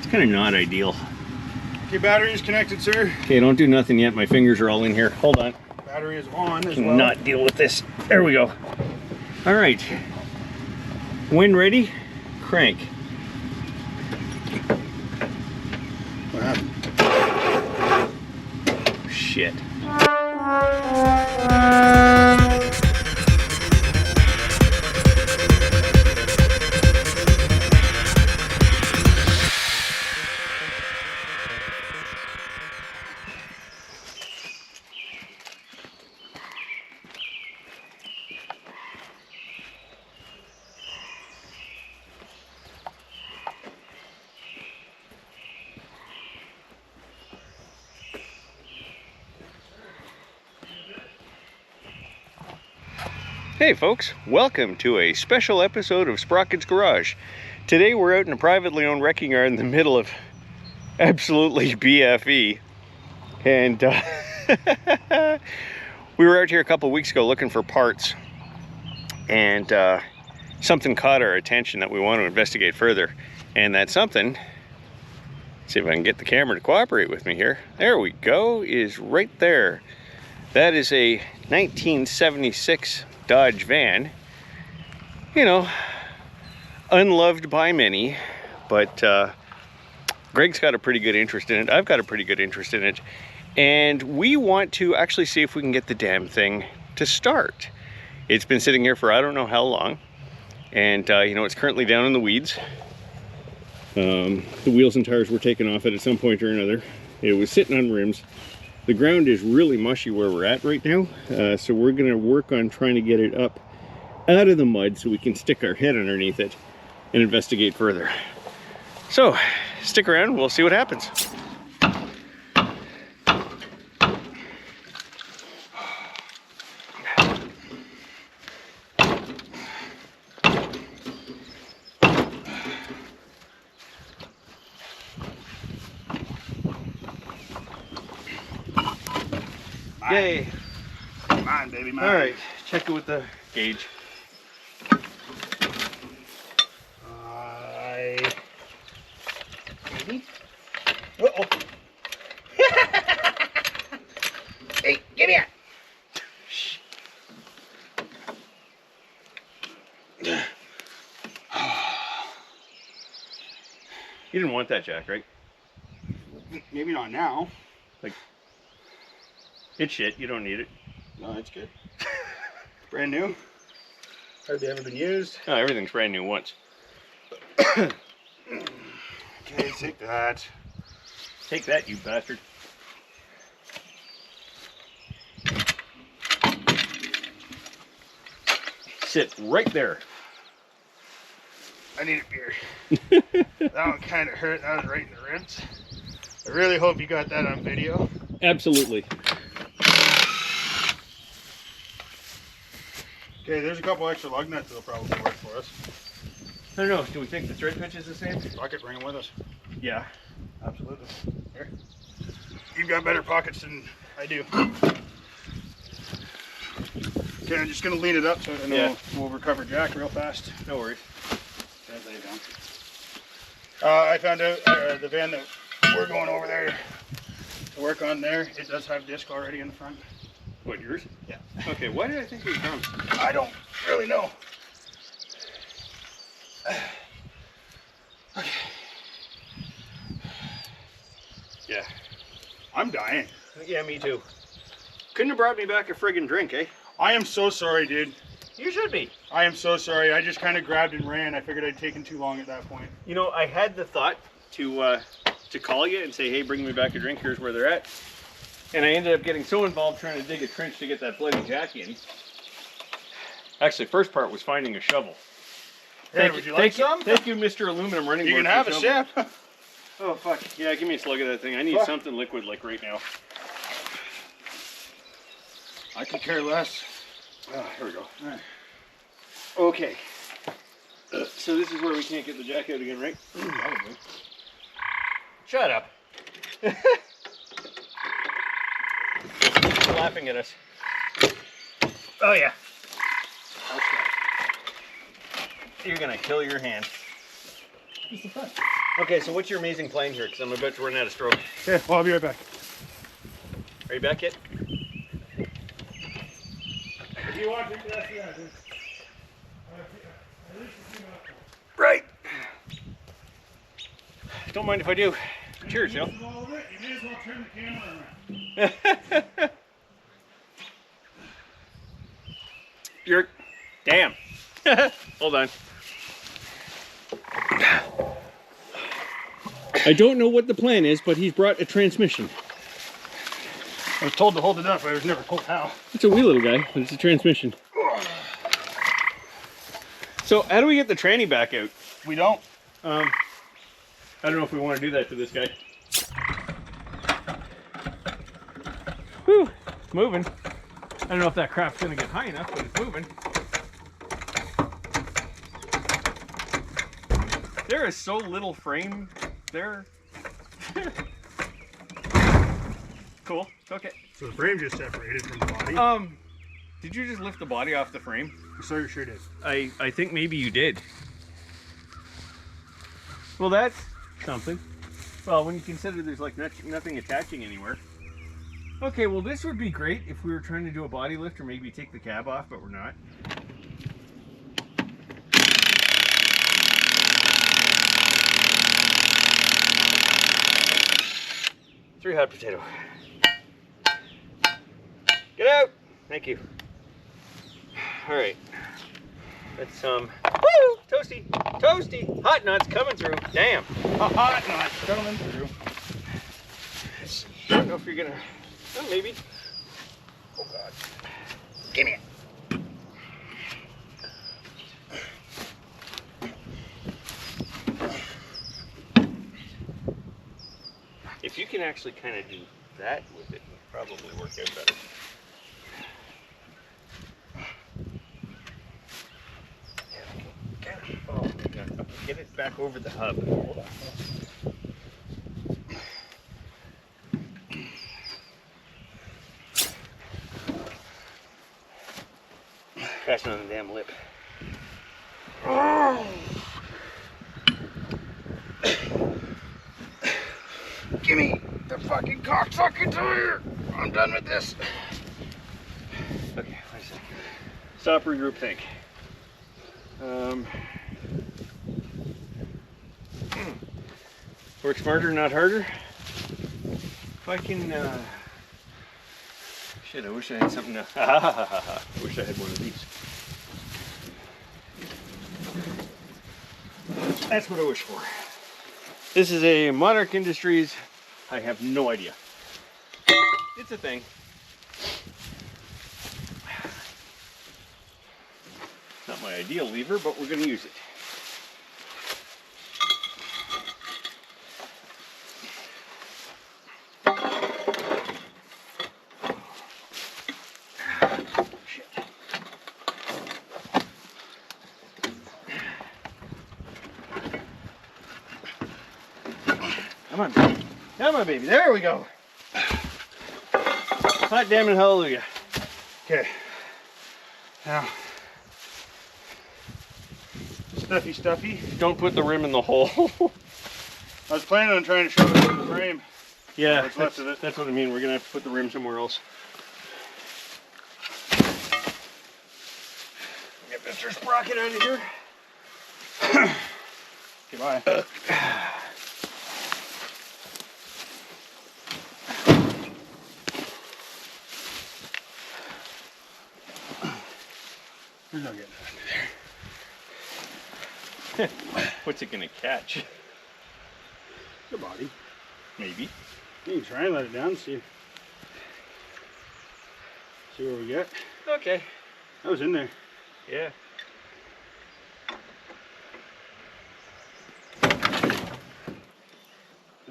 kind of not ideal. Okay, battery is connected, sir. Okay, don't do nothing yet. My fingers are all in here. Hold on. Battery is on as well. Cannot deal with this. There we go. All right. When ready, crank. What happened? Shit. Hey folks, welcome to a special episode of Sprocket's Garage. Today we're out in a privately owned wrecking yard in the middle of absolutely BFE. And we were out here a couple weeks ago looking for parts. And something caught our attention that we want to investigate further. And that something, see if I can get the camera to cooperate with me here. There we go, is right there. That is a 1976 Dodge van, you know, unloved by many, but Greg's got a pretty good interest in it. I've got a pretty good interest in it, and we want to actually see if we can get the damn thing to start. It's been sitting here for I don't know how long, and you know, it's currently down in the weeds. The wheels and tires were taken off it at some point or another. It was sitting on rims. The ground is really mushy where we're at right now, so we're going to work on trying to get it up out of the mud so we can stick our head underneath it and investigate further. So, stick around, we'll see what happens. Yay! Mine, baby, mine. All right, check it with the gauge. Maybe. Uh-oh. Hey, give me it. You didn't want that jack, right? Maybe not now. Like, it's shit, you don't need it. No, it's good. Brand new. Hardly ever been used. No, everything's brand new once. Okay, take that. Take that, you bastard. Sit right there. I need a beer. That one kind of hurt. That was right in the ribs. I really hope you got that on video. Absolutely. Okay, there's a couple extra lug nuts that'll probably work for us. I don't know, do we think the thread pitch is the same? Bucket, bring them with us. Yeah. Absolutely. Here. You've got better pockets than I do. Okay, I'm just going to lean it up so I know we'll recover jack real fast. No worries. Okay, lay it down. I found out the van that we're going over there to work on there, it does have disc already in the front. What, yours? Yeah. Okay, why did I think it was drums? I don't really know. Okay. Yeah. I'm dying. Yeah, me too. Couldn't have brought me back a friggin' drink, eh? I am so sorry, dude. You should be. I am so sorry. I just kind of grabbed and ran. I figured I'd taken too long at that point. You know, I had the thought to call you and say, hey, bring me back a drink, here's where they're at. And I ended up getting so involved trying to dig a trench to get that bloody jack in. Actually, first part was finding a shovel. Hey, would you like some? Thank you, Mr. Aluminum Running You Board. can have a sip. Oh, fuck. Yeah, give me a slug of that thing. I need Fuck. something liquid like right now. I could care less. Oh, here we go. All right. Okay. So this is where we can't get the jack out again, right? Probably. Shut up. Laughing at us. Oh yeah. Okay. You're gonna kill your hand. Just the front. Okay, so what's your amazing plan here? Because I'm about to run out of stroke. Okay, well, I'll be right back. Are you back yet? If you want to, yeah. Right. Don't mind if I do. Cheers, yo. You may as well turn the camera around. You're... Damn. Hold on. I don't know what the plan is, but he's brought a transmission. I was told to hold it up, but I was never told how. It's a wee little guy, but it's a transmission. So, how do we get the tranny back out? We don't. I don't know if we want to do that to this guy. Whew, it's moving. I don't know if that crap's going to get high enough, but it's moving. There is so little frame there. Cool, okay. So the frame just separated from the body. Did you just lift the body off the frame? So you sure did. I think maybe you did. Well, that's something. Well, when you consider there's like nothing attaching anywhere. Okay, well this would be great if we were trying to do a body lift or maybe take the cab off, but we're not. Three hot potato. Get out! Thank you. All right. That's woo! Toasty! Toasty! Hot nuts coming through. Damn. Hot nuts coming through. I don't know if you're gonna... Oh, maybe. Oh, God. Give me it. If you can actually kind of do that with it, it'll probably work out better. Oh, God. Get it back over the hub. Hold on. Crashing on the damn lip. Oh. Give me the fucking cocksucking tire. I'm done with this. Okay, wait a second. Stop, regroup, think. Work smarter, not harder. If I can, shit, I wish I had something to, I wish I had one of these. That's what I wish for. This is a Monarch Industries. I have no idea. It's a thing. Not my ideal lever, but we're going to use it. Come on, baby. Come on, baby. There we go. Hot damn it, hallelujah. Okay. Now, stuffy. Don't put the rim in the hole. I was planning on trying to shove it in the frame. Yeah, what's left of it. That's what I mean. We're going to have to put the rim somewhere else. Get Mr. Sprocket out of here. Goodbye. There's no getting under there. What's it going to catch? The body. Maybe. You can try and let it down, see where we get. Okay. That was in there. Yeah.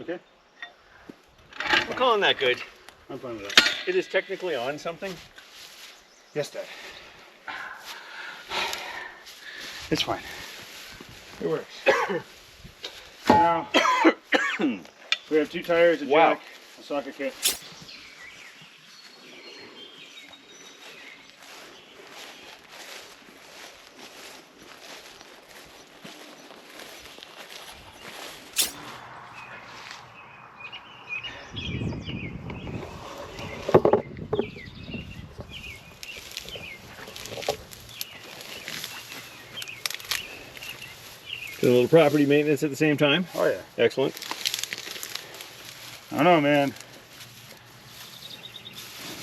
Okay. We're calling that good. I'm fine with that. It is technically on something. Yes, Dad. It's fine. It works. Now, we have 2 tires, a jack, a socket kit. Do a little property maintenance at the same time. Oh yeah. Excellent. I don't know, man.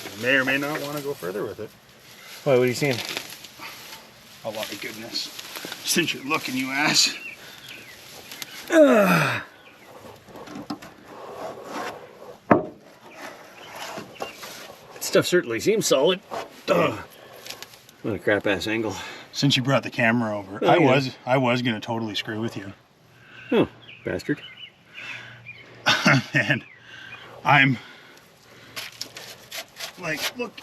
I may or may not want to go further with it. Why, what are you seeing? A lot of goodness. Since you're looking, you ass. That stuff certainly seems solid. What a crap ass angle. Since you brought the camera over, Oh, I was gonna totally screw with you. Oh, bastard. And I'm like, look.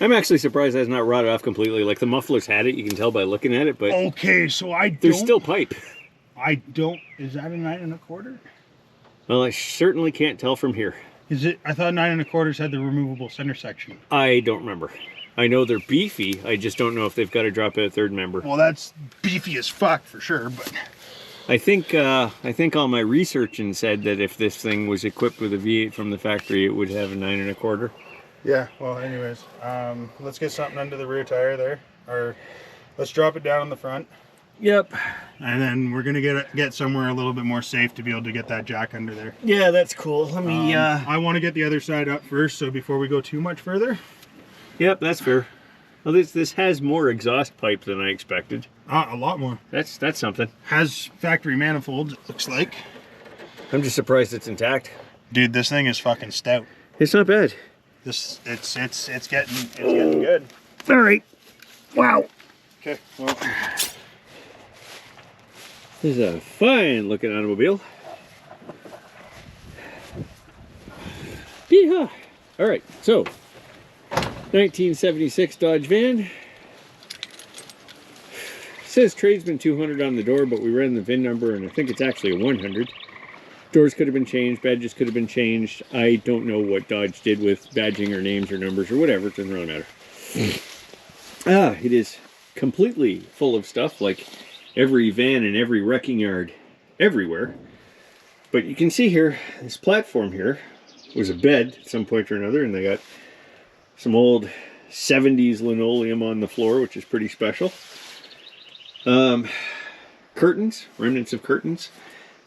I'm actually surprised that's not rotted off completely. Like the muffler's had it, you can tell by looking at it, but Okay, so there's still pipe. Is that a 9 1/4? Well, I certainly can't tell from here. Is it? I thought 9 1/4s had the removable center section. I don't remember. I know they're beefy. I just don't know if they've got to drop a third member. Well, that's beefy as fuck for sure, but I think all my researching said that if this thing was equipped with a V8 from the factory, it would have a 9 1/4. yeah. Well, anyways, let's get something under the rear tire there, or let's drop it down on the front. Yep. And then we're gonna get somewhere a little bit more safe to be able to get that jack under there. Yeah, that's cool. Let me. I want to get the other side up first, so before we go too much further. Yep, that's fair. Well, this has more exhaust pipe than I expected. A lot more. That's something. Has factory manifolds, it looks like. I'm just surprised it's intact. Dude, this thing is fucking stout. It's not bad. It's getting good. All right. Wow. Okay. Well. This is a fine looking automobile. Yeehaw. All right, so 1976 Dodge van. Says tradesman 200 on the door, but we ran the VIN number and I think it's actually a 100. Doors could have been changed, badges could have been changed. I don't know what Dodge did with badging or names or numbers or whatever, it doesn't really matter. It is completely full of stuff, like every van and every wrecking yard everywhere. But you can see here, this platform here was a bed at some point or another, and they got some old 70s linoleum on the floor, which is pretty special. Curtains, remnants of curtains.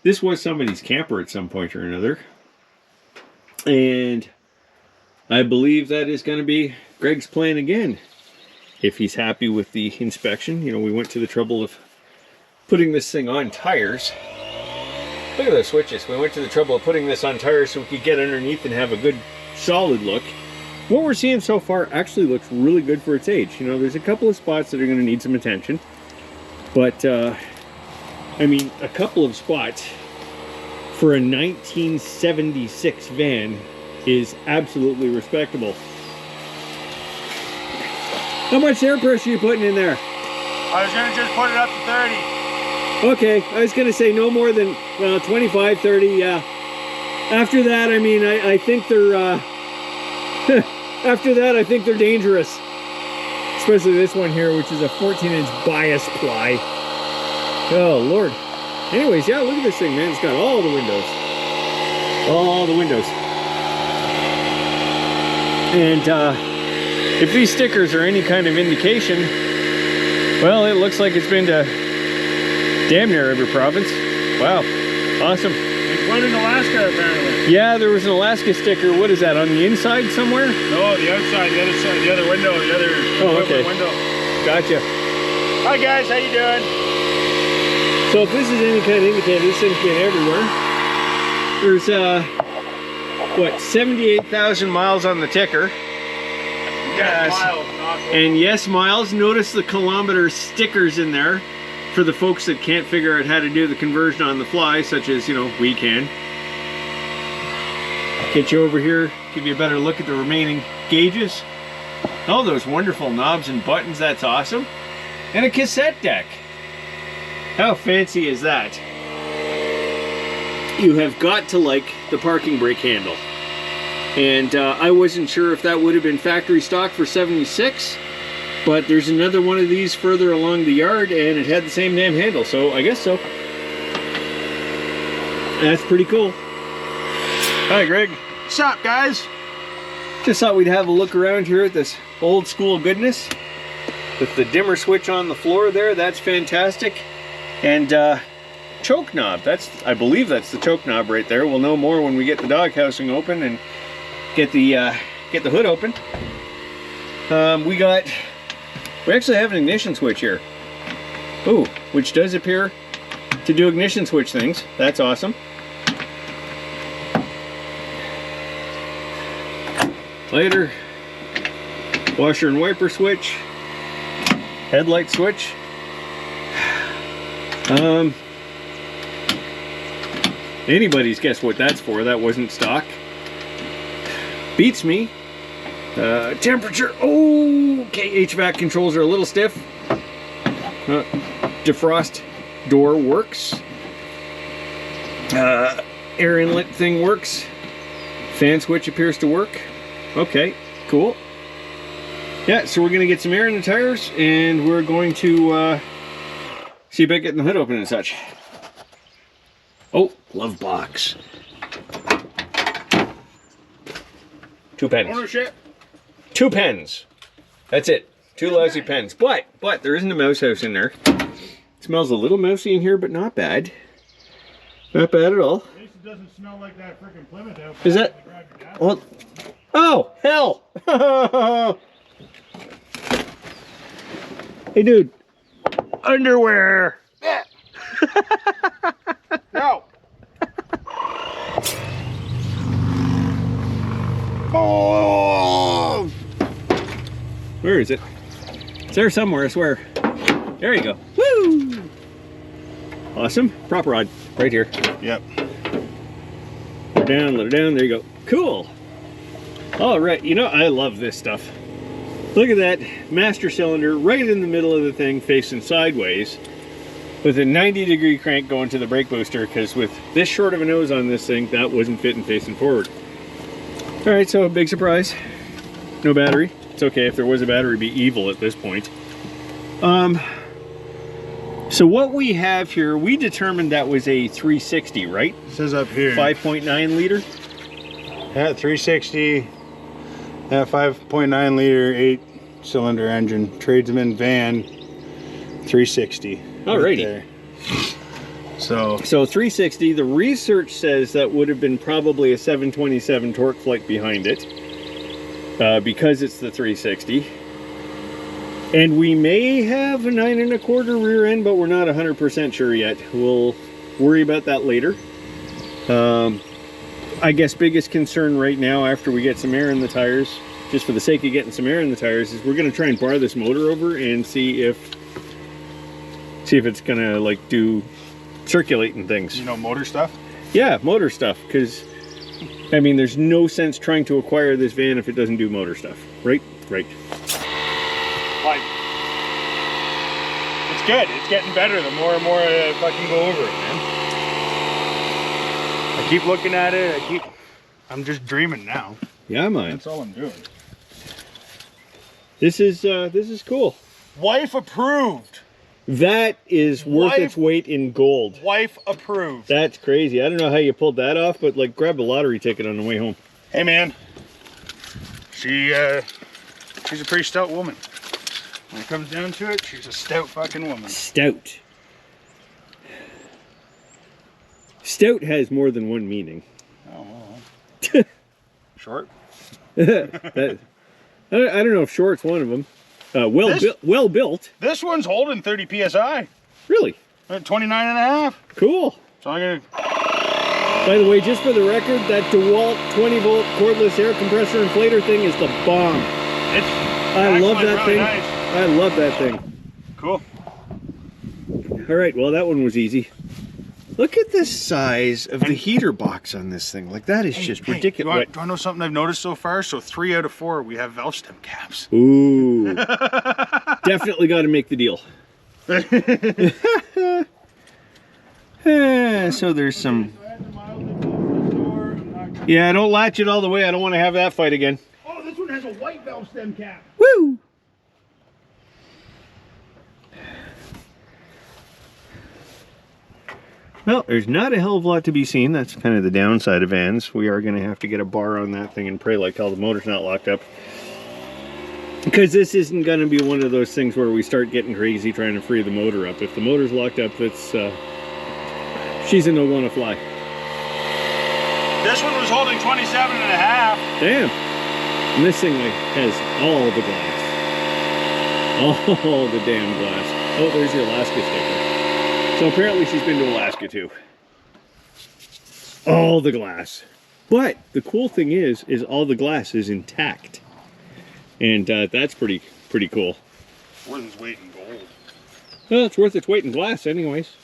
This was somebody's camper at some point or another. And I believe that is going to be Greg's plan again, if he's happy with the inspection. You know, we went to the trouble of putting this thing on tires. Look at those switches. We went to the trouble of putting this on tires so we could get underneath and have a good solid look. What we're seeing so far actually looks really good for its age. You know, there's a couple of spots that are going to need some attention. But, I mean, a couple of spots for a 1976 van is absolutely respectable. How much air pressure are you putting in there? I was gonna just put it up to 30. Okay, I was gonna say no more than 25, 30, yeah. After that, I mean, I think they're, after that, I think they're dangerous. Especially this one here, which is a 14-inch bias ply. Oh, Lord. Anyways, yeah, look at this thing, man. It's got all the windows. All the windows. And if these stickers are any kind of indication, well, it looks like it's been to damn near every province. Wow, awesome. There's one in Alaska, apparently. Yeah, there was an Alaska sticker. What is that, on the inside somewhere? No, the outside, the other side, the other window, the other window. Gotcha. Hi guys, how you doing? So if this is any kind of indicator, this thing's been everywhere. There's, what, 78,000 miles on the ticker. Yes. And yes, miles. Notice the kilometer stickers in there for the folks that can't figure out how to do the conversion on the fly, such as, you know, we can. Get you over here, give you a better look at the remaining gauges. Oh, those wonderful knobs and buttons, that's awesome. And a cassette deck. How fancy is that? You have got to like the parking brake handle. And I wasn't sure if that would have been factory stock for 76, but there's another one of these further along the yard and it had the same damn handle, so I guess so. That's pretty cool. Hi, Greg. What's up, guys? Just thought we'd have a look around here at this old school goodness. With the dimmer switch on the floor there, that's fantastic. And choke knob, I believe that's the choke knob right there. We'll know more when we get the dog housing open and get the hood open. We actually have an ignition switch here. Ooh, which does appear to do ignition switch things. That's awesome. Lighter, washer and wiper switch, headlight switch. Anybody's guess what that's for. That wasn't stock. Beats me. Temperature. Oh, okay. HVAC controls are a little stiff. Defrost door works. Air inlet thing works. Fan switch appears to work. Okay, cool. Yeah, so we're gonna get some air in the tires and we're going to see about getting the hood open and such. Oh, glove box. 2 pens. Ownership. 2 pens. That's it. 2 lousy pens. But there isn't a mouse house in there. It smells a little mousy in here, but not bad. Not bad at all. At least it doesn't smell like that freaking Plymouth out. Is that? Well, oh, hell! Hey, dude. Underwear. Yeah. No. Oh! Where is it? It's there somewhere, I swear. There you go. Woo! Awesome. Prop rod right here. Yep. Let her down. There you go. Cool. All right. You know, I love this stuff. Look at that master cylinder right in the middle of the thing facing sideways with a 90-degree crank going to the brake booster, because with this short of a nose on this thing, that wasn't fitting facing forward. All right, so big surprise. No battery. It's okay. If there was a battery, it'd be evil at this point. So what we have here, we determined that was a 360, right? It says up here. 5.9 liter. Yeah, 360. Yeah, 5.9 liter, 8-cylinder engine. Tradesman van, 360. Alrighty. Right, so 360. The research says that would have been probably a 727 torque flight behind it, because it's the 360. And we may have a 9 1/4 rear end, but we're not 100% sure yet. We'll worry about that later. I guess biggest concern right now, after we get some air in the tires, just for the sake of getting some air in the tires, is we're going to try and bar this motor over and see if it's going to like do circulating things. You know, motor stuff? Yeah, motor stuff, because I mean, there's no sense trying to acquire this van if it doesn't do motor stuff, right? Right. Like, it's good. It's getting better the more and more I fucking go over it, man. I keep looking at it. I'm just dreaming now. Yeah, man. That's all I'm doing. This is cool. Wife approved. That is worth its weight in gold. Wife approved. That's crazy. I don't know how you pulled that off, but like, grab a lottery ticket on the way home. Hey, man. She's a pretty stout woman. When it comes down to it, she's a stout fucking woman. Stout. Stout has more than one meaning. Oh, well. Short? I don't know if short's one of them. Well built. This one's holding 30 PSI. Really? 29.5. Cool. So I'm gonna... By the way, just for the record, that DeWalt 20-volt cordless air compressor inflator thing is the bomb. I love that thing. Nice. I love that thing. Cool. All right, well, that one was easy. Look at the size of the heater box on this thing. Like, that is just ridiculous. Do you want to know something I've noticed so far? So 3 out of 4, we have valve stem caps. Ooh. Definitely got to make the deal. So there's some... Yeah, don't latch it all the way. I don't want to have that fight again. Oh, this one has a white valve stem cap. Woo! Well, there's not a hell of a lot to be seen. That's kind of the downside of vans. We are going to have to get a bar on that thing and pray like hell the motor's not locked up. Because this isn't going to be one of those things where we start getting crazy trying to free the motor up. If the motor's locked up, that's she's a no wanna fly. This one was holding 27 and a half. Damn. And this thing like has all the glass. All the damn glass. Oh, there's your Alaska sticker. So apparently she's been to Alaska too. All the glass. But the cool thing is all the glass is intact. And that's pretty cool. Worth its weight in gold. Well, it's worth its weight in glass anyways.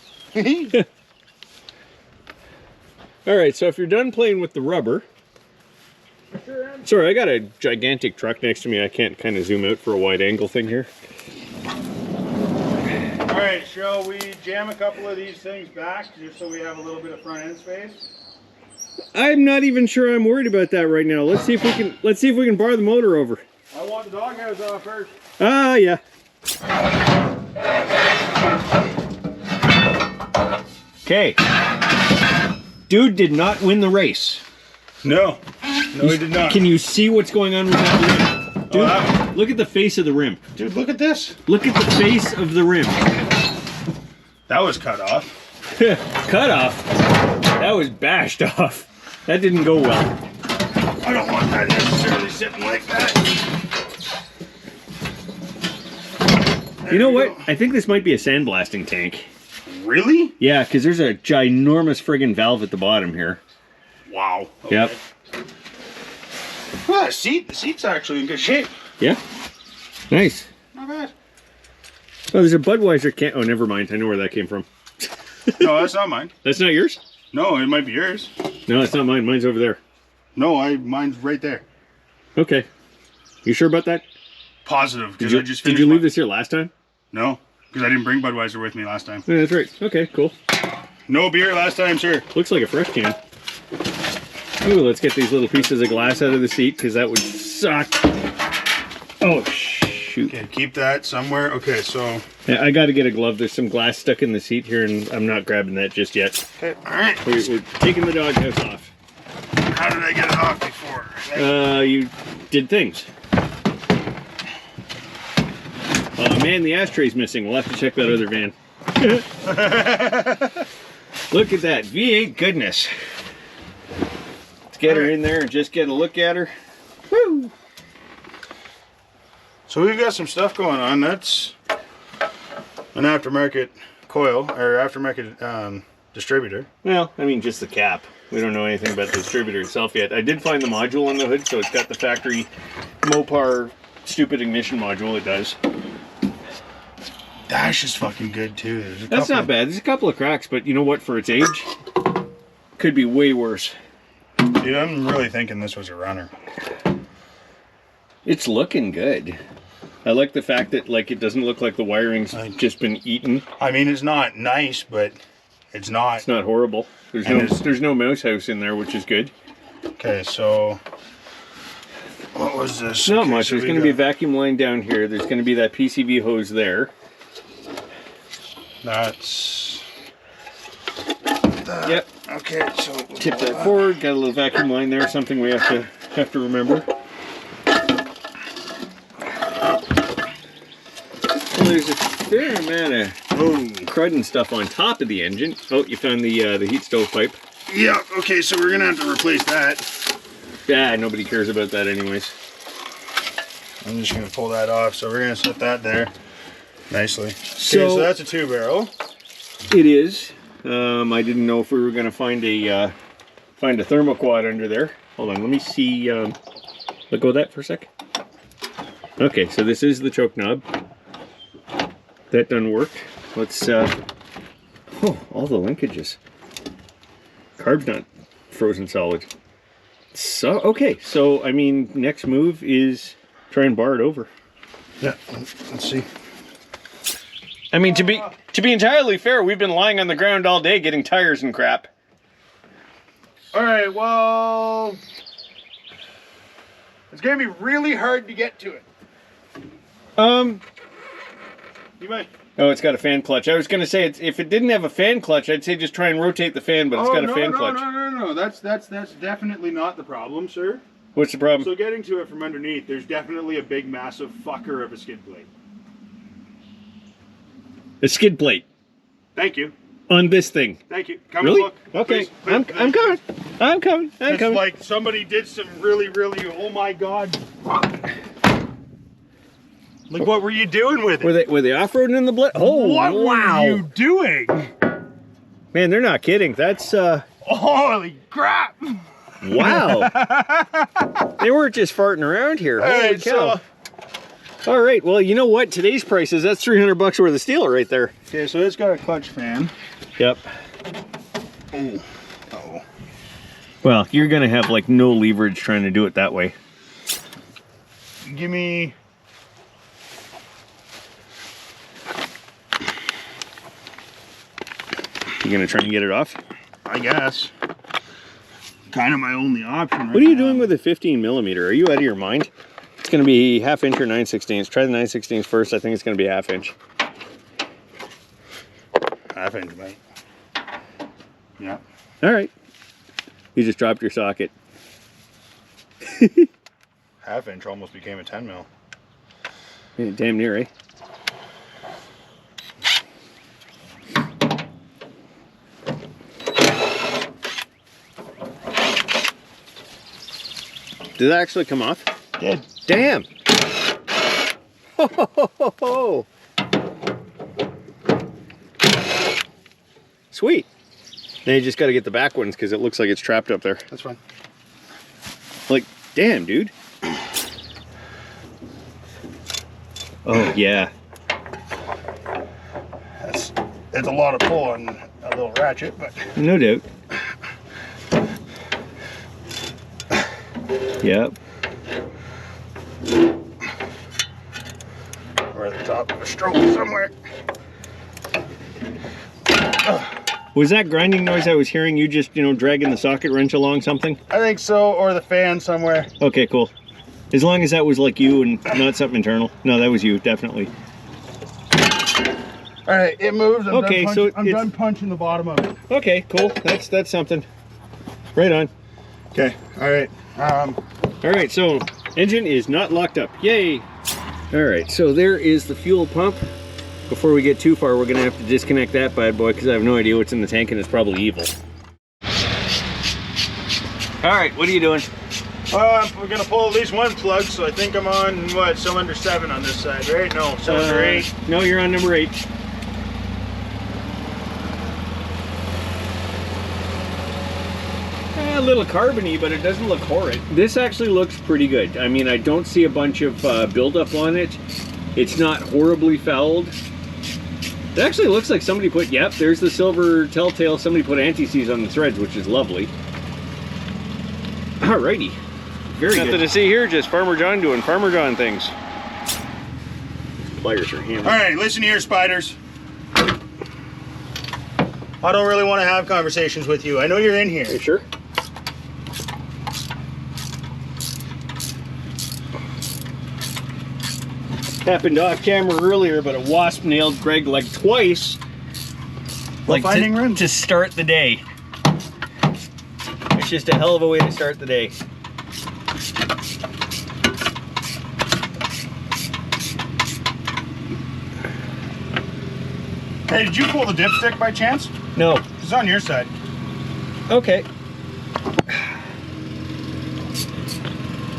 Alright, so if you're done playing with the rubber... Sorry, I got a gigantic truck next to me. I can't kind of zoom out for a wide angle thing here. Alright, shall we jam a couple of these things back just so we have a little bit of front end space? I'm not even sure I'm worried about that right now. Let's see if we can bar the motor over. I want the doghouse off first. Ah, yeah. Okay. Dude did not win the race. No. No, he did not. Can you see what's going on with that rim? Dude, look at the face of the rim. Dude, look at this. Look at the face of the rim. That was cut off. Cut off? That was bashed off. That didn't go well. I don't want that necessarily sitting like that. You know what? I think this might be a sandblasting tank. Really? Yeah, because there's a ginormous friggin' valve at the bottom here. Wow. Okay. Yep. Well, the seat's actually in good shape. Yeah. Nice. Not bad. Oh, there's a Budweiser can. Oh, never mind. I know where that came from. No, that's not mine. That's not yours? No, it might be yours. No, it's not mine. Mine's over there. No, mine's right there. Okay. You sure about that? Positive. Did you leave this here last time? No, because I didn't bring Budweiser with me last time. Yeah, that's right. Okay, cool. No beer last time, sir. Looks like a fresh can. Ooh, let's get these little pieces of glass out of the seat because that would suck. Oh, shoot. Okay, keep that somewhere. Okay, so... Yeah, I got to get a glove. There's some glass stuck in the seat here, and I'm not grabbing that just yet. Okay, all right. We're taking the doghouse off. How did I get it off before? You did things. Man, the ashtray's missing. We'll have to check that other van. Look at that. V8 goodness. Let's get her in there and just get a look at her. Woo! So we've got some stuff going on. That's an aftermarket coil, or aftermarket distributor. Well, I mean, just the cap. We don't know anything about the distributor itself yet. I did find the module on the hood, so it's got the factory Mopar stupid ignition module. It does. Dash is fucking good too. That's not bad. There's a couple of cracks, but you know what? For its age, could be way worse. Dude, I'm really thinking this was a runner. It's looking good. I like the fact that it doesn't look like the wiring's just been eaten. I mean, it's not nice, but it's not. It's not horrible. There's no mouse house in there, which is good. Okay, so what was this? Not much. There's going to be a vacuum line down here. There's going to be that PCV hose there. That's that. Yep. Okay, so Tip that forward. Got a little vacuum line there. Something we have to remember. Well, there's a fair amount of crud and stuff on top of the engine. Oh, you found the heat stove pipe. Yeah. Okay, so we're gonna have to replace that. Yeah, nobody cares about that anyways. I'm just gonna pull that off. So we're gonna set that there nicely. Okay, so that's a 2-barrel. It is. I didn't know if we were gonna find a thermoquad under there. Hold on, let me see. Let go of that for a sec. Okay, so this is the choke knob. That done worked. Let's oh, all the linkages. Carb's not frozen solid. So okay, so I mean, next move is try and bar it over. Yeah, let's see. I mean, to be entirely fair, we've been lying on the ground all day getting tires and crap. All right, well, it's gonna be really hard to get to it. You might. Oh, it's got a fan clutch. I was going to say, if it didn't have a fan clutch, I'd say just try and rotate the fan, but it's got a fan clutch. No. That's definitely not the problem, sir. What's the problem? So getting to it from underneath, there's definitely a big, massive fucker of a skid plate. A skid plate. Thank you. On this thing. Thank you. Come really? and look. Okay. Please, I'm coming. I'm coming. It's like somebody did some really, oh my God. Like, what were you doing with it? Were they off-roading in the blood? Oh, what wow. were you doing? Man, they're not kidding. That's, holy crap. Wow. They weren't just farting around here. Holy cow. All right, well, you know what? Today's prices, that's $300 worth of steel right there. Okay, so it's got a clutch fan. Yep. Oh. Uh-oh. Well, you're going to have, like, no leverage trying to do it that way. Give me... You going to try and get it off? I guess. Kind of my only option right now. What are you doing with a 15 millimeter? Are you out of your mind? It's going to be 1/2 inch or 9/16. Try the 9/16 first. I think it's going to be 1/2 inch. 1/2 inch, mate. Yeah. All right. You just dropped your socket. 1/2 inch almost became a 10 mil. Yeah, damn near, eh? Did that actually come off? Did. Damn! Ho, ho, ho, ho, ho. Sweet. Now you just got to get the back ones because it looks like it's trapped up there. That's fine. Like, damn, dude. Oh, yeah. It's a lot of pull on a little ratchet, but... No doubt. Yep. We're at the top of a stroke somewhere. Was that grinding noise I was hearing you just, you know, dragging the socket wrench along something? I think so, or the fan somewhere. Okay, cool. As long as that was like you and not something internal. No, that was you, definitely. All right, it moves. I'm so done punching the bottom of it. Okay, cool. That's something. Right on. Okay, all right. All right, so engine is not locked up. Yay! All right, so there is the fuel pump. Before we get too far, we're gonna have to disconnect that bad boy because I have no idea what's in the tank and it's probably evil. All right, what are you doing? We're gonna pull at least one plug, so I think I'm on, what, cylinder 7 on this side, right? No, cylinder 8. No, you're on number 8. A little carbony, but it doesn't look horrid. This actually looks pretty good. I mean, I don't see a bunch of buildup on it. It's not horribly fouled. It actually looks like somebody put, yep, there's the silver telltale. Somebody put anti-seize on the threads, which is lovely. Alrighty. Very good. Nothing to see here, just Farmer John doing Farmer John things. Pliers are hammered. All right, listen here, spiders. I don't really want to have conversations with you. I know you're in here. Are you sure? Happened off camera earlier, but a wasp nailed Greg like twice. Like to start the day. It's just a hell of a way to start the day. Hey, did you pull the dipstick by chance? No. It's on your side. Okay.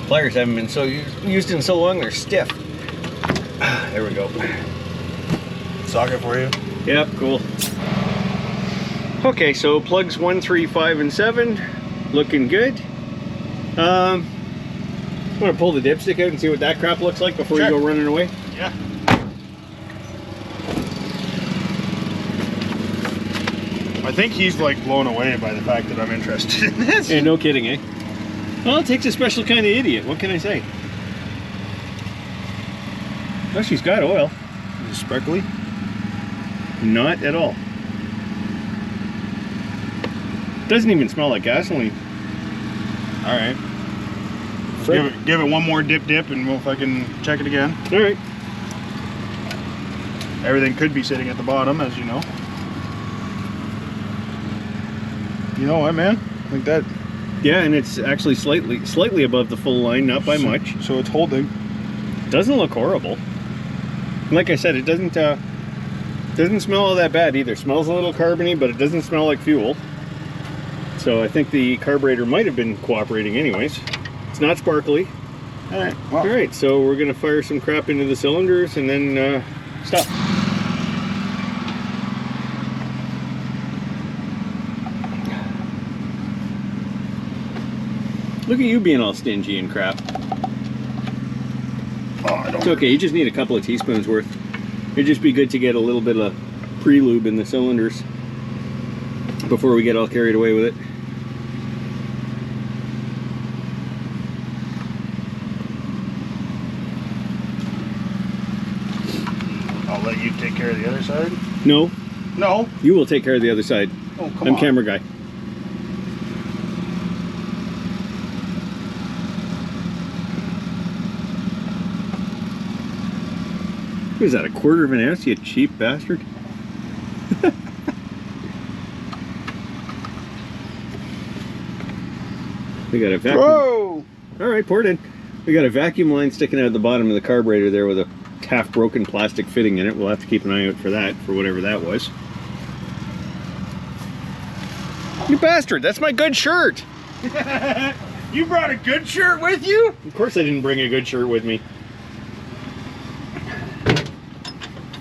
Pliers haven't been so used in so long, they're stiff. There we go. Socket for you. Yep, cool. Okay, so plugs 1, 3, 5, and 7, looking good. I'm gonna pull the dipstick out and see what that crap looks like before you go running away. Yeah. I think he's like blown away by the fact that I'm interested in this. Hey, no kidding, eh? Well, it takes a special kind of idiot. What can I say? Oh, she's got oil. Is it sparkly? Not at all. Doesn't even smell like gasoline. All right. Give it one more dip and we'll fucking check it again. All right. Everything could be sitting at the bottom, as you know. You know what, man? Like that. Yeah, and it's actually slightly above the full line, not by much. So it's holding. Doesn't look horrible. Like I said, it doesn't smell all that bad either. Smells a little carbony, but it doesn't smell like fuel. So I think the carburetor might have been cooperating anyways. It's not sparkly. All right. Well. All right, so we're gonna fire some crap into the cylinders and then stop. Look at you being all stingy and crap. Oh, I don't. It's okay, you just need a couple of teaspoons worth. It'd just be good to get a little bit of pre-lube in the cylinders before we get all carried away with it. I'll let you take care of the other side. No, No. you will take care of the other side. Oh, come I'm on. camera guy. What is that, a quarter of an ounce, you cheap bastard? We got a vacuum. Whoa! All right, pour it in. We got a vacuum line sticking out of the bottom of the carburetor there with a half broken plastic fitting in it. We'll have to keep an eye out for that, for whatever that was. You bastard, that's my good shirt. You brought a good shirt with you? Of course I didn't bring a good shirt with me.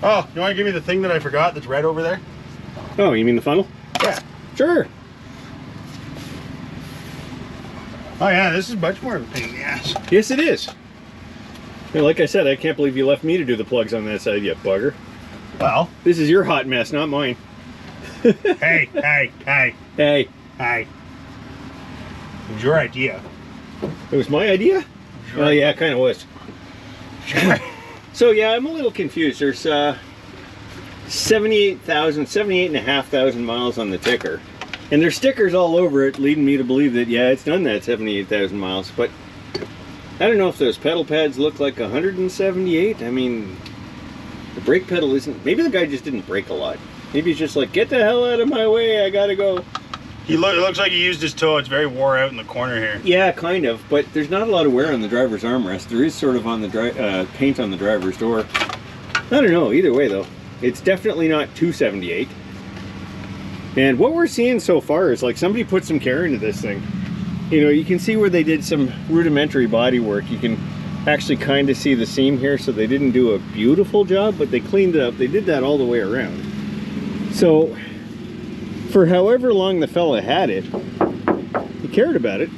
Oh, you want to give me the thing that I forgot that's red over there? Oh, you mean the funnel? Yeah. Sure. Oh yeah, this is much more of a pain in the ass. Yes, it is. Yeah, like I said, I can't believe you left me to do the plugs on that side, you bugger. Well. This is your hot mess, not mine. Hey. Hey, It was your idea. it was my idea? Sure. Oh yeah, it kind of was. Sure. So yeah, I'm a little confused. There's 78,500 miles on the ticker. And there's stickers all over it leading me to believe that, yeah, it's done that 78,000 miles. But I don't know if those pedal pads look like 178. I mean, the brake pedal isn't... Maybe the guy just didn't brake a lot. Maybe he's just like, get the hell out of my way, I gotta go. It looks like he used his toe. It's very wore out in the corner here. Yeah, kind of, but there's not a lot of wear on the driver's armrest. There is sort of on the paint on the driver's door. I don't know, either way though. It's definitely not 278. And what we're seeing so far is like somebody put some care into this thing. You know, you can see where they did some rudimentary body work. You can actually kind of see the seam here, so they didn't do a beautiful job, but they cleaned it up. They did that all the way around. So, for however long the fella had it, he cared about it.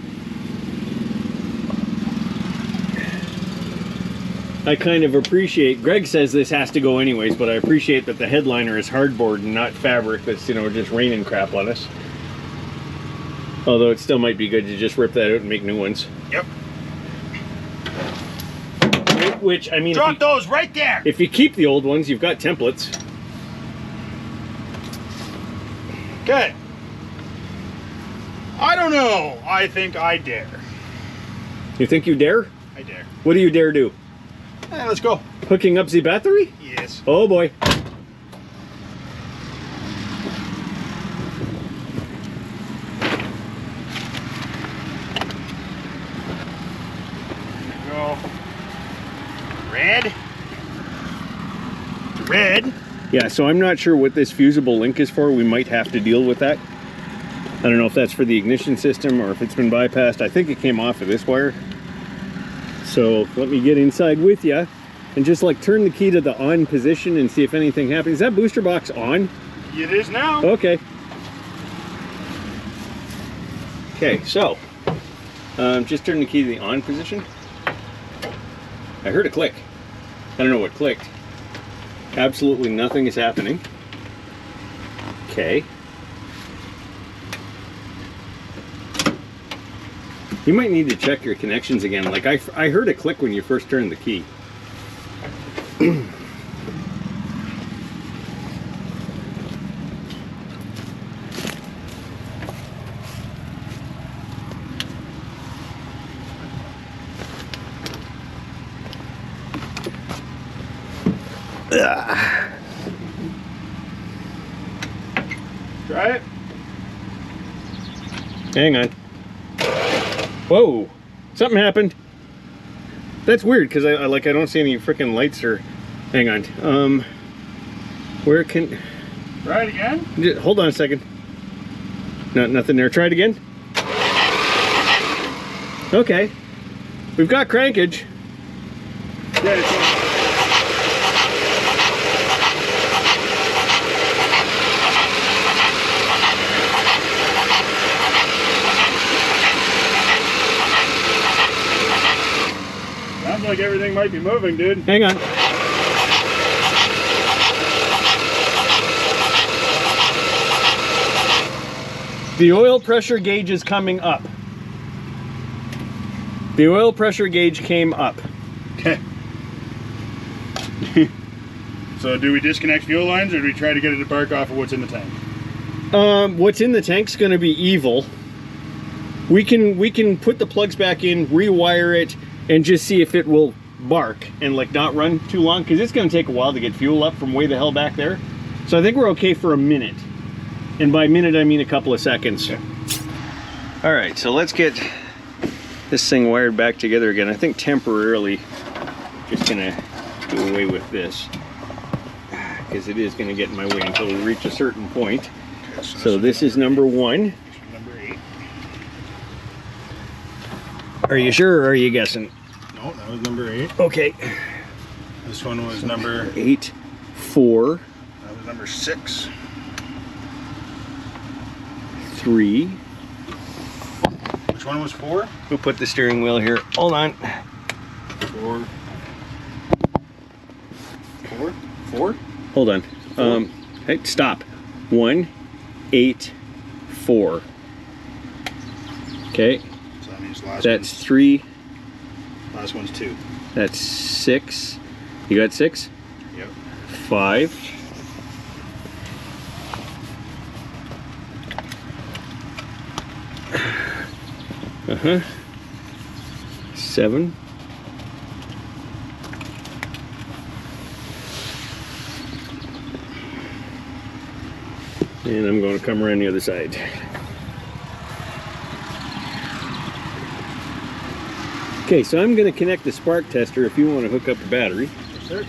I kind of appreciate, Greg says this has to go anyways, but I appreciate that the headliner is hardboard and not fabric that's, you know, just raining crap on us. Although it still might be good to just rip that out and make new ones. Yep. Which, I mean... Drop those right there! If you keep the old ones, you've got templates. Good. I don't know. I think I dare. You think you dare? I dare. What do you dare do? Let's go. Hooking up the battery? Yes. Oh boy. Go. Red. Red. Yeah, so I'm not sure what this fusible link is for. We might have to deal with that. I don't know if that's for the ignition system or if it's been bypassed. I think it came off of this wire. So let me get inside with you and just like turn the key to the on position and see if anything happens. Is that booster box on? It is now. Okay. Okay, so just turn the key to the on position. I heard a click. I don't know what clicked. Absolutely nothing is happening. Okay. You might need to check your connections again. Like I heard a click when you first turned the key. Try it. Hang on. Whoa, something happened. That's weird because I don't see any freaking lights or. Hang on. Where can? Try it again. Hold on a second. Nothing there. Try it again. Okay. We've got crankage. Yeah, it's on. Sounds like everything might be moving, dude. Hang on. The oil pressure gauge is coming up. The oil pressure gauge came up. Okay. So do we disconnect fuel lines or do we try to get it to bark off of what's in the tank? What's in the tank's gonna be evil. We can put the plugs back in, rewire it, and just see if it will bark and like not run too long, because it's gonna take a while to get fuel up from way the hell back there. So I think we're okay for a minute. And by minute I mean a couple of seconds. Okay. All right, so let's get this thing wired back together again. I think temporarily just gonna do away with this because it is gonna get in my way until we reach a certain point. Okay, So this is number 1. Number 8. Are you sure or are you guessing? No, that was number 8. Okay. This one was number 8, 4, that was number 6. 3. Which one was 4? We'll put the steering wheel here. Hold on. 4. 4? 4? Hold on. Hey, stop. 1, 8, 4. Okay. So that means last That's 3. Last one's 2. That's 6. You got 6? Yep. 5. Uh-huh. 7. 8. And I'm going to come around the other side. Okay, so I'm going to connect the spark tester if you want to hook up a battery. Yes, sir.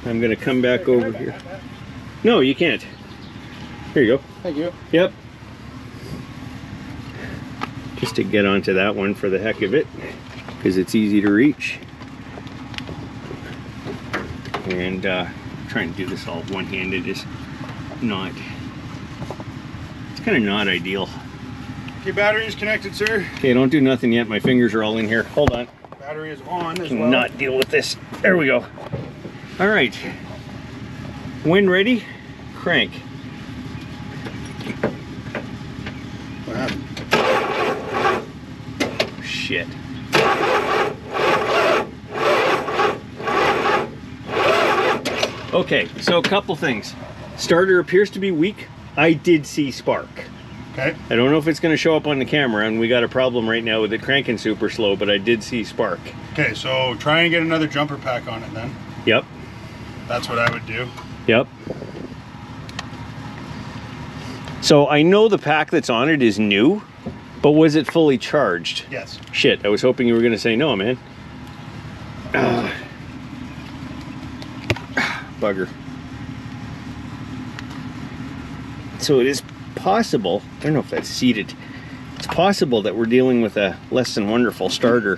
I'm going to come back over here. No, you can't. Here you go. Thank you. Yep. Just to get onto that one for the heck of it, because it's easy to reach. And trying to do this all one-handed is not, it's kind of not ideal. Okay, battery is connected, sir. Okay, don't do nothing yet. My fingers are all in here. Hold on. Battery is on as well. Not deal with this. There we go. All right. When ready, crank. What happened? Shit. Okay, so a couple things. Starter appears to be weak. I did see spark. Okay. I don't know if it's going to show up on the camera, and we got a problem right now with it cranking super slow, but I did see spark. Okay, so try and get another jumper pack on it then. Yep. That's what I would do. Yep. So I know the pack that's on it is new, but was it fully charged? Yes. Shit, I was hoping you were going to say no, man. Bugger. So it is possible, I don't know if that's seated, it's possible that we're dealing with a less than wonderful starter,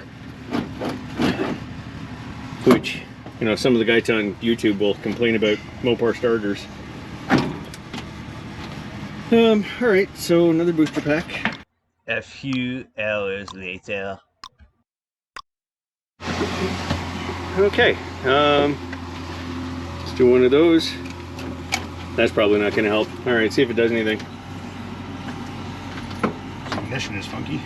which, you know, some of the guys on YouTube will complain about Mopar starters. All right, so another booster pack. A few hours later. Okay, let's do one of those. That's probably not going to help. All right, see if it does anything. The ignition is funky.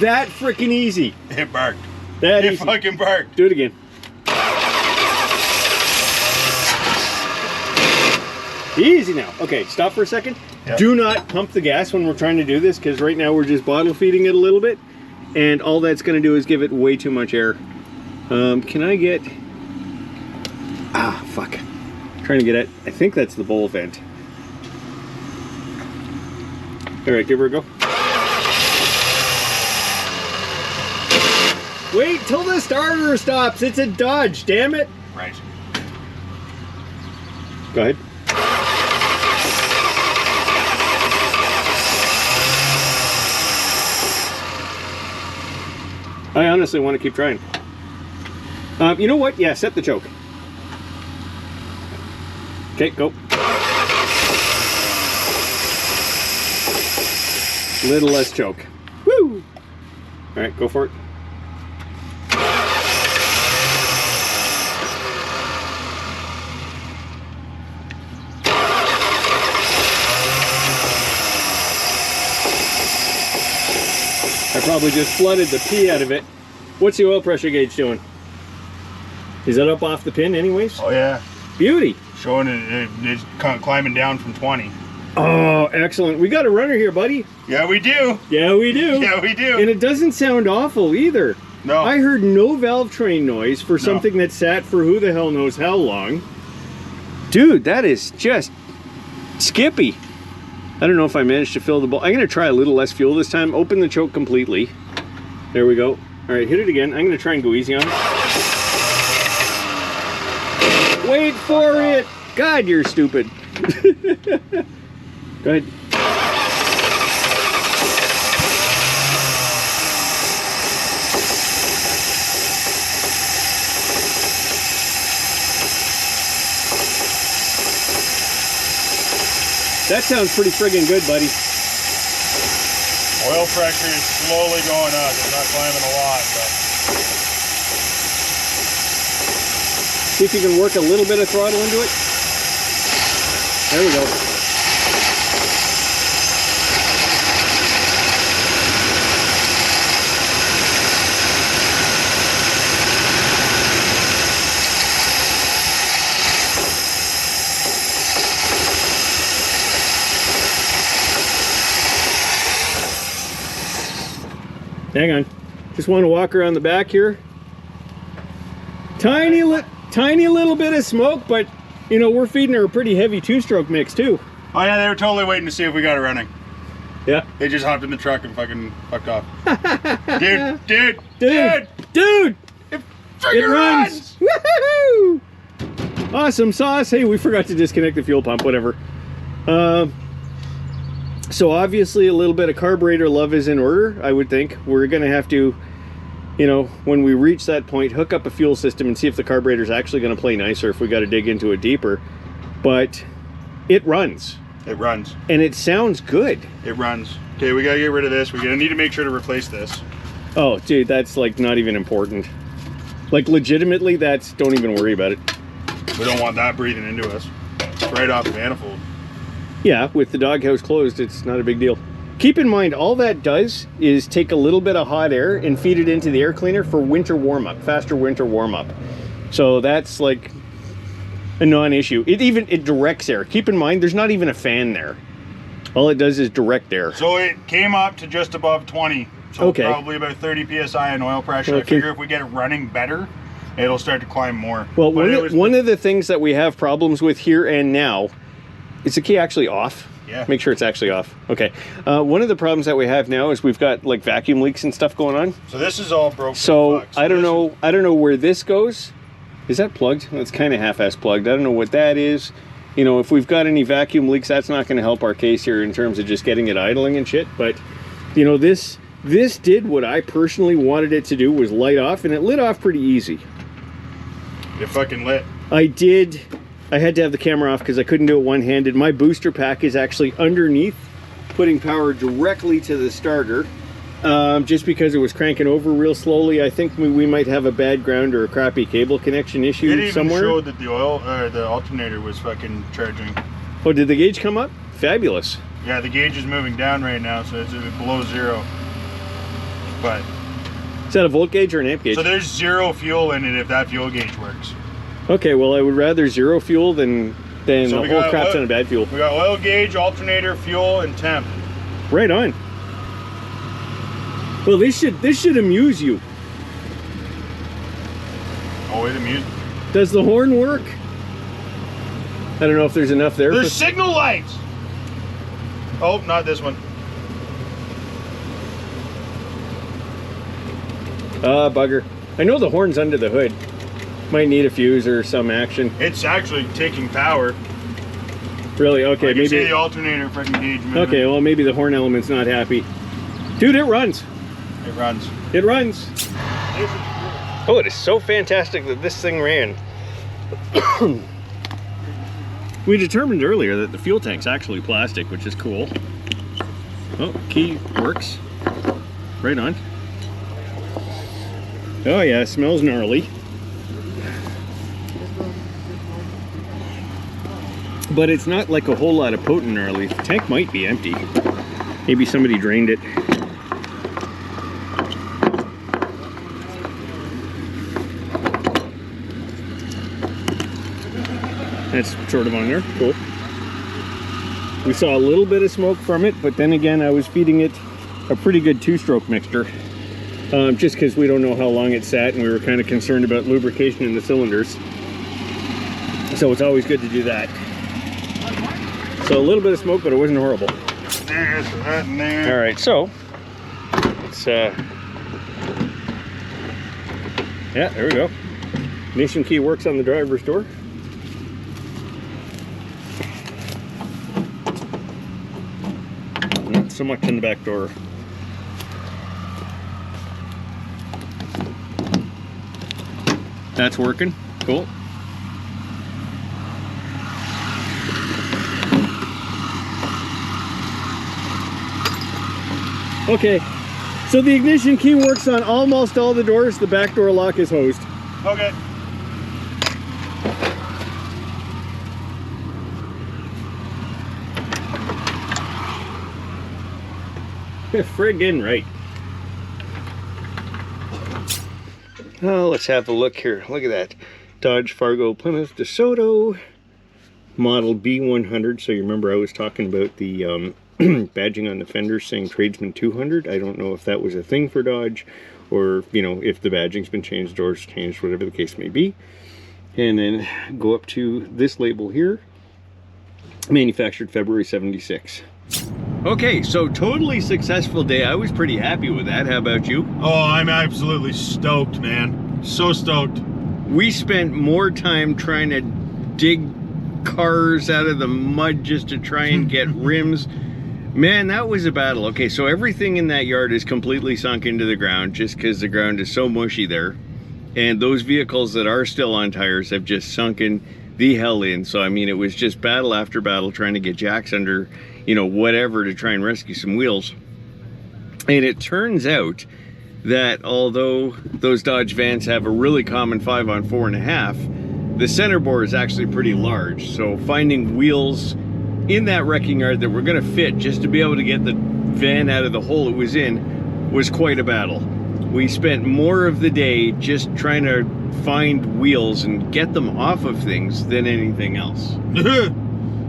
That freaking easy. It barked. That It easy. fucking barked. Do it again. Easy now. Okay, stop for a second. Yep. Do not pump the gas when we're trying to do this, because right now we're just bottle feeding it a little bit, and all that's going to do is give it way too much air. Can I get... Ah, fuck. Trying to get at, I think that's the bowl vent. All right, give her a go. Wait till the starter stops. It's a Dodge, damn it. Right. Go ahead. I honestly want to keep trying. You know what? Yeah, set the choke. Okay, go. Little less choke. Woo! All right, go for it. I probably just flooded the pee out of it. What's the oil pressure gauge doing? Is that up off the pin anyways? Oh yeah. Beauty. Showing it's climbing down from 20. Oh, excellent. We got a runner here, buddy. Yeah, we do. Yeah, we do. Yeah, we do. And it doesn't sound awful either. No. I heard no valve train noise for something that sat for who the hell knows how long. Dude, that is just skippy. I don't know if I managed to fill the bowl. I'm going to try a little less fuel this time. Open the choke completely. There we go. All right, hit it again. I'm going to try and go easy on it. Wait for it. God, you're stupid. Go ahead. That sounds pretty friggin' good, buddy. Oil pressure is slowly going up. It's not climbing a lot, but See if you can work a little bit of throttle into it. There we go. Hang on. Just want to walk around the back here. Tiny little bit of smoke, but you know, we're feeding her a pretty heavy two-stroke mix too. oh yeah, they were totally waiting to see if we got it running. Yeah. They just hopped in the truck and fucking fucked off. dude! It It freaking runs! Woohoo! Awesome sauce. Hey, we forgot to disconnect the fuel pump, whatever. So obviously a little bit of carburetor love is in order, I would think. We're gonna have to, you know, when we reach that point, hook up a fuel system and see if the carburetor is actually gonna play nicer, if we gotta dig into it deeper. But it runs. It runs. And it sounds good. It runs. Okay, we gotta get rid of this. We're gonna need to make sure to replace this. Oh, dude, that's like not even important. Like legitimately, that's, don't even worry about it. We don't want that breathing into us. It's right off the manifold. Yeah, with the doghouse closed, it's not a big deal. Keep in mind, all that does is take a little bit of hot air and feed it into the air cleaner for winter warm-up, faster winter warm-up. So that's like a non-issue. It directs air. Keep in mind, there's not even a fan there. All it does is direct air. So it came up to just above 20. So okay. Probably about 30 psi in oil pressure. Okay. I figure if we get it running better, it'll start to climb more. Well, one of the things that we have problems with here and now, is the key actually off? Yeah. Make sure it's actually off. Okay. One of the problems that we have now is we've got like vacuum leaks and stuff going on. So this is all broken. So I don't know where this goes. Is that plugged? It's kind of half-ass plugged. I don't know what that is. You know, if we've got any vacuum leaks, that's not going to help our case here in terms of just getting it idling and shit. But you know, this did what I personally wanted it to do, was light off, and it lit off pretty easy. It fucking lit. I had to have the camera off because I couldn't do it one-handed. My booster pack is actually underneath, putting power directly to the starter. Just because it was cranking over real slowly. I think we might have a bad ground or a crappy cable connection issue somewhere. It even showed that the oil or the alternator was fucking charging. Oh, did the gauge come up? Fabulous. Yeah, the gauge is moving down right now, so it's below 0. But is that a volt gauge or an amp gauge? So there's 0 fuel in it if that fuel gauge works. Okay, well I would rather 0 fuel than the whole crap's on a bad fuel. We got oil gauge, alternator, fuel, and temp. Right on. Well, this should amuse you. Oh, it amused me. Does the horn work? I don't know if there's enough there. There's signal lights! Oh, not this one. Bugger. I know the horn's under the hood. Might need a fuse or some action. It's actually taking power. Really? Okay, I can maybe. see the alternator freaking gauge moving. Okay, well maybe the horn element's not happy. Dude, it runs. It runs. It runs. Oh, it is so fantastic that this thing ran. We determined earlier that the fuel tank's actually plastic, which is cool. Oh, key works. Right on. Oh yeah, it smells gnarly. But it's not like a whole lot of potent gnarly. The tank might be empty. Maybe somebody drained it. That's sort of on there. Cool. We saw a little bit of smoke from it, but then again, I was feeding it a pretty good 2-stroke mixture. Just because we don't know how long it sat, and we were kind of concerned about lubrication in the cylinders. So it's always good to do that. So a little bit of smoke, but it wasn't horrible. There's that in there. All right, so it's yeah, there we go. Ignition key works on the driver's door. Not so much in the back door. That's working. Cool. Okay, so the ignition key works on almost all the doors. The back door lock is hosed. Okay. Friggin' right. Oh, let's have a look here. Look at that. Dodge Fargo Plymouth DeSoto model B100. So you remember I was talking about the badging on the fenders saying Tradesman 200. I don't know if that was a thing for Dodge, or, you know, if the badging's been changed, doors changed, whatever the case may be. And then go up to this label here. Manufactured February 76. Okay, so totally successful day. I was pretty happy with that. How about you? Oh, I'm absolutely stoked, man. So stoked. We spent more time trying to dig cars out of the mud just to try and get rims. Man, that was a battle. Okay, so everything in that yard is completely sunk into the ground just because the ground is so mushy there. And those vehicles that are still on tires have just sunken the hell in. So, I mean, it was just battle after battle trying to get jacks under, you know, whatever to try and rescue some wheels. And it turns out that although those Dodge vans have a really common 5-on-4.5, the center bore is actually pretty large. So finding wheels in that wrecking yard that were going to fit just to be able to get the van out of the hole it was in was quite a battle. We spent more of the day just trying to find wheels and get them off of things than anything else.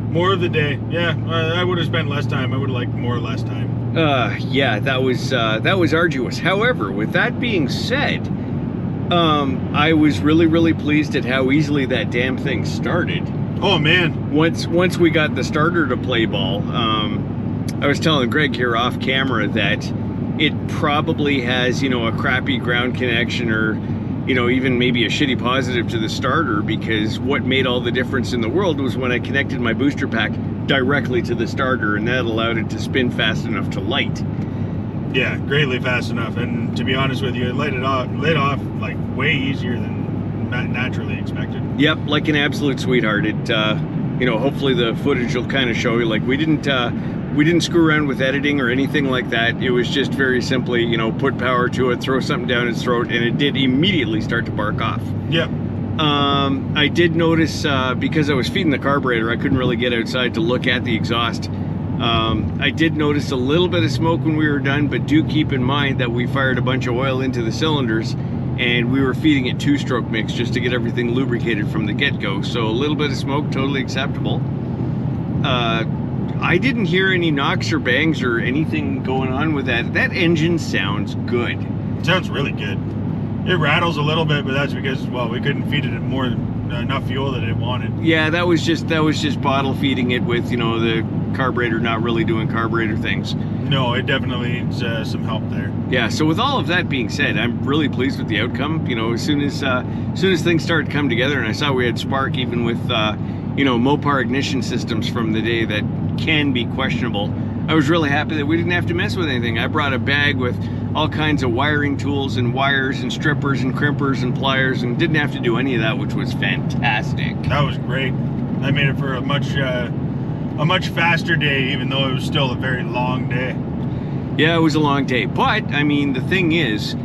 More of the day. Yeah, I would have spent less time. I would have liked more less time. Yeah, that was arduous. However, with that being said, I was really pleased at how easily that damn thing started. Oh man. Once we got the starter to play ball, I was telling Greg here off camera that it probably has, you know, a crappy ground connection, or, you know, even maybe a shitty positive to the starter, because what made all the difference in the world was when I connected my booster pack directly to the starter, and that allowed it to spin fast enough to light. Yeah, greatly fast enough. And to be honest with you, it lit off like way easier than naturally expected. Yep, like an absolute sweetheart. It, you know, hopefully the footage will kind of show you, like, we didn't screw around with editing or anything like that. It was just very simply, you know, put power to it, throw something down its throat, and it did immediately start to bark off. Yep. I did notice, because I was feeding the carburetor, I couldn't really get outside to look at the exhaust. I did notice a little bit of smoke when we were done, but do keep in mind that we fired a bunch of oil into the cylinders, and we were feeding it 2-stroke mix just to get everything lubricated from the get-go. So a little bit of smoke, totally acceptable. I didn't hear any knocks or bangs or anything going on with that. That engine sounds good. It sounds really good. It rattles a little bit, but that's because, well, we couldn't feed it more enough fuel that it wanted. Yeah, that was just bottle feeding it with, you know, the carburetor not really doing carburetor things. No, it definitely needs some help there. Yeah, so with all of that being said, I'm really pleased with the outcome. You know, as soon as things started to come together, and I saw we had spark even with you know, Mopar ignition systems from the day that can be questionable, I was really happy that we didn't have to mess with anything. I brought a bag with all kinds of wiring tools and wires and strippers and crimpers and pliers, and didn't have to do any of that, which was fantastic. That was great. I made it for a much faster day, even though it was still a very long day. Yeah, it was a long day, but I mean, the thing is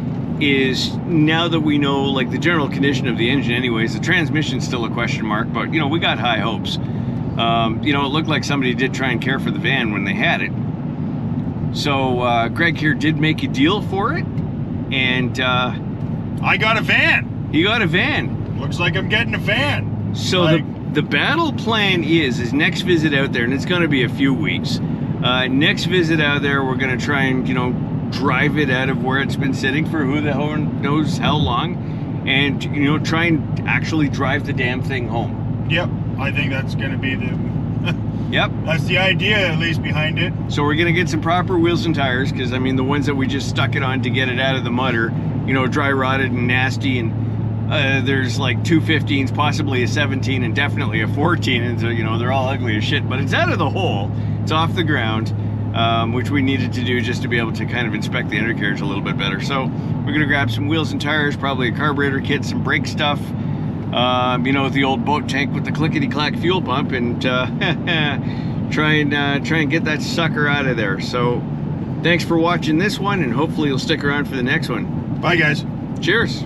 now that we know like the general condition of the engine anyways, the transmission's still a question mark, but you know, we got high hopes. You know, it looked like somebody did try and care for the van when they had it. So Greg here did make a deal for it, and I got a van. he got a van. Looks like I'm getting a van. So Like- the battle plan is next visit out there, and it's going to be a few weeks. Next visit out there, we're going to try and, you know, drive it out of where it's been sitting for who the hell knows how long, and, you know, try and actually drive the damn thing home. Yep, I think that's going to be the... Yep. That's the idea, at least, behind it. So we're going to get some proper wheels and tires, because, I mean, the ones that we just stuck it on to get it out of the mud are, you know, dry rotted and nasty, and there's like two 15s, possibly a 17, and definitely a 14, and so, you know, they're all ugly as shit, but it's out of the hole. It's off the ground, which we needed to do just to be able to kind of inspect the undercarriage a little bit better. So we're gonna grab some wheels and tires, probably a carburetor kit, some brake stuff, you know, the old boat tank with the clickety-clack fuel pump, and try and get that sucker out of there. So thanks for watching this one, and hopefully you'll stick around for the next one. Bye, guys. Cheers.